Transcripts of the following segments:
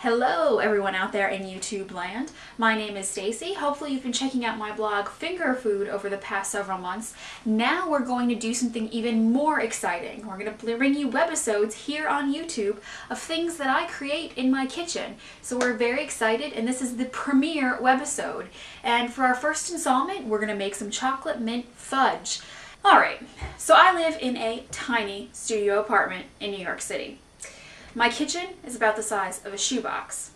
Hello everyone out there in YouTube land. My name is Stacy. Hopefully you've been checking out my blog Finger Food over the past several months. Now we're going to do something even more exciting. We're going to bring you webisodes here on YouTube of things that I create in my kitchen. So we're very excited, and this is the premiere webisode. And for our first installment, we're going to make some chocolate mint fudge. Alright, so I live in a tiny studio apartment in New York City. My kitchen is about the size of a shoebox.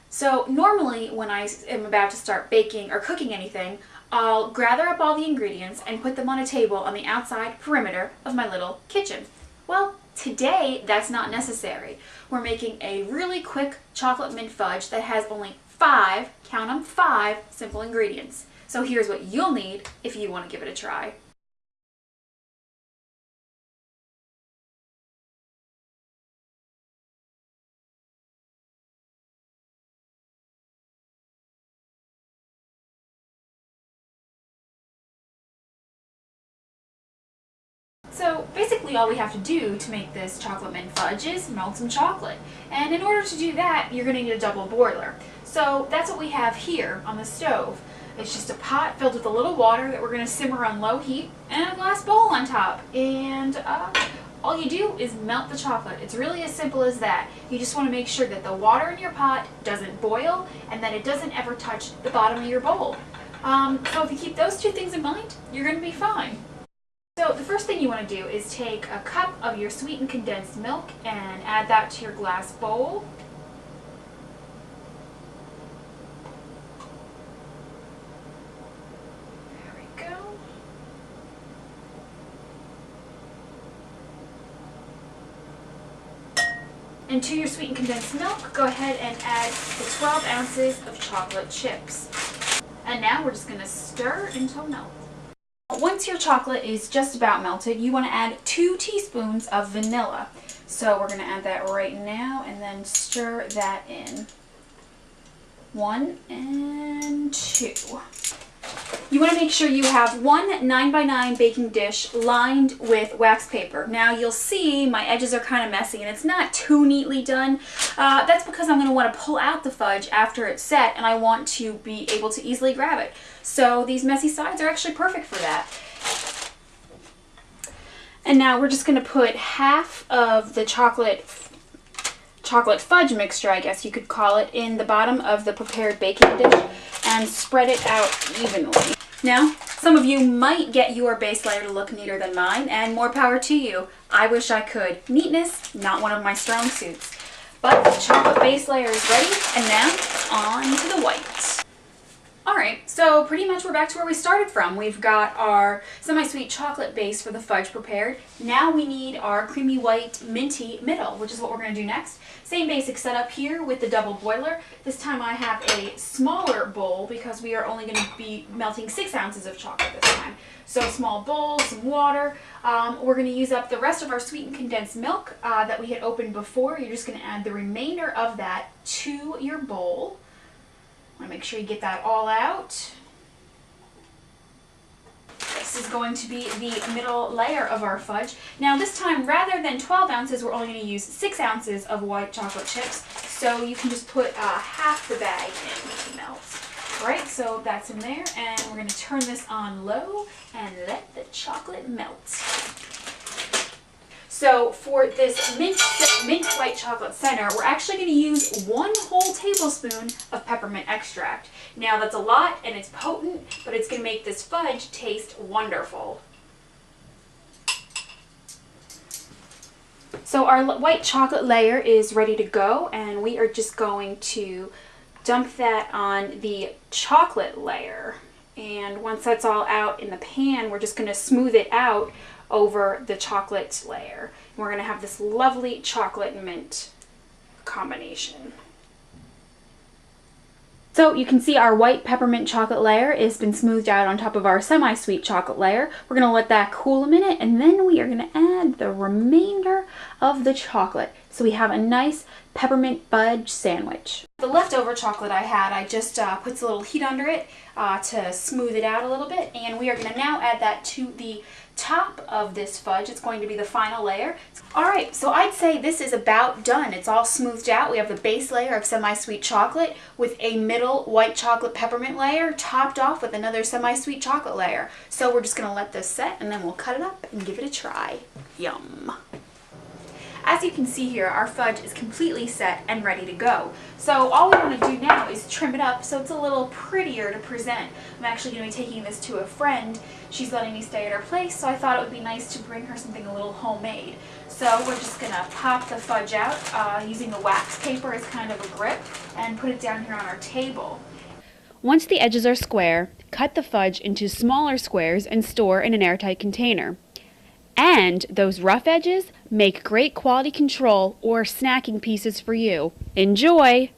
So normally when I am about to start baking or cooking anything, I'll gather up all the ingredients and put them on a table on the outside perimeter of my little kitchen. Well, today that's not necessary. We're making a really quick chocolate mint fudge that has only 5, count them 5, simple ingredients. So here's what you'll need if you want to give it a try. So basically all we have to do to make this chocolate mint fudge is melt some chocolate. And in order to do that, you're going to need a double boiler. So that's what we have here on the stove. It's just a pot filled with a little water that we're going to simmer on low heat and a glass bowl on top. And all you do is melt the chocolate. It's really as simple as that. You just want to make sure that the water in your pot doesn't boil and that it doesn't ever touch the bottom of your bowl. So if you keep those two things in mind, you're going to be fine. So the first thing you want to do is take a cup of your sweetened condensed milk and add that to your glass bowl. There we go. And to your sweetened condensed milk, go ahead and add the 12 ounces of chocolate chips. And now we're just going to stir until melted. Once your chocolate is just about melted, you want to add 2 teaspoons of vanilla. So we're going to add that right now and then stir that in. 1 and 2. You want to make sure you have one 9x9 baking dish lined with wax paper. Now you'll see my edges are kind of messy and it's not too neatly done. That's because I'm going to want to pull out the fudge after it's set and I want to be able to easily grab it. So these messy sides are actually perfect for that. And now we're just going to put half of the chocolate fudge mixture, I guess you could call it, in the bottom of the prepared baking dish and spread it out evenly. Now, some of you might get your base layer to look neater than mine, and more power to you. I wish I could. Neatness, not one of my strong suits. But the chocolate base layer is ready, and now on to the white. Alright, so pretty much we're back to where we started from. We've got our semi-sweet chocolate base for the fudge prepared. Now we need our creamy white minty middle, which is what we're going to do next. Same basic setup here with the double boiler. This time I have a smaller bowl because we are only going to be melting 6 ounces of chocolate this time. So small bowl, some water. We're going to use up the rest of our sweetened condensed milk that we had opened before. You're just going to add the remainder of that to your bowl. Want to make sure you get that all out. This is going to be the middle layer of our fudge. Now this time, rather than 12 ounces, we're only going to use 6 ounces of white chocolate chips. So you can just put half the bag in to melt. Alright, so that's in there, and we're going to turn this on low and let the chocolate melt. So for this mint white chocolate center, we're actually going to use 1 whole tablespoon of peppermint extract. Now that's a lot and it's potent, but it's going to make this fudge taste wonderful. So our white chocolate layer is ready to go, and we are just going to dump that on the chocolate layer. And once that's all out in the pan, we're just going to smooth it out over the chocolate layer. And we're going to have this lovely chocolate and mint combination. So you can see our white peppermint chocolate layer has been smoothed out on top of our semi-sweet chocolate layer. We're going to let that cool a minute, and then we are going to add the remainder of the chocolate. So we have a nice peppermint fudge sandwich. The leftover chocolate I had, I just put a little heat under it to smooth it out a little bit, and we are going to now add that to the top of this fudge. It's going to be the final layer. Alright, so I'd say this is about done. It's all smoothed out. We have the base layer of semi-sweet chocolate with a middle white chocolate peppermint layer topped off with another semi-sweet chocolate layer. So we're just going to let this set and then we'll cut it up and give it a try. Yum! As you can see here, our fudge is completely set and ready to go. So all we want to do now is trim it up so it's a little prettier to present. I'm actually going to be taking this to a friend. She's letting me stay at her place, so I thought it would be nice to bring her something a little homemade. So we're just going to pop the fudge out using the wax paper as kind of a grip and put it down here on our table. Once the edges are square, cut the fudge into smaller squares and store in an airtight container. And those rough edges make great quality control or snacking pieces for you. Enjoy!